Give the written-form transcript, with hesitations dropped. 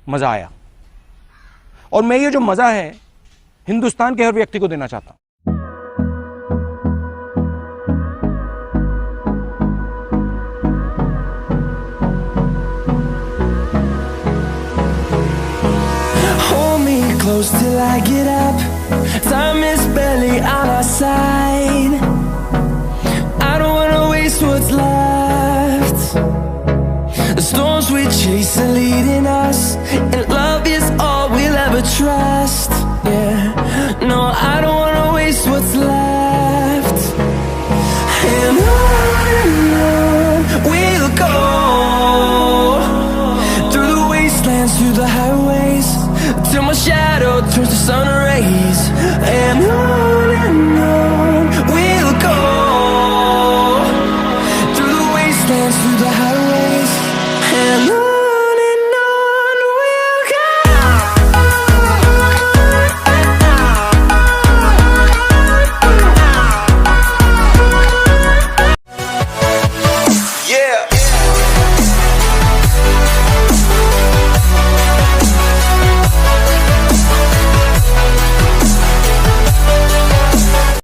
मजा आया। और मैं ये जो मजा है हिंदुस्तान के हर व्यक्ति को देना चाहता हूं। Close till I get up. Time is barely on our side. I don't wanna waste what's left. The storms we chase are leading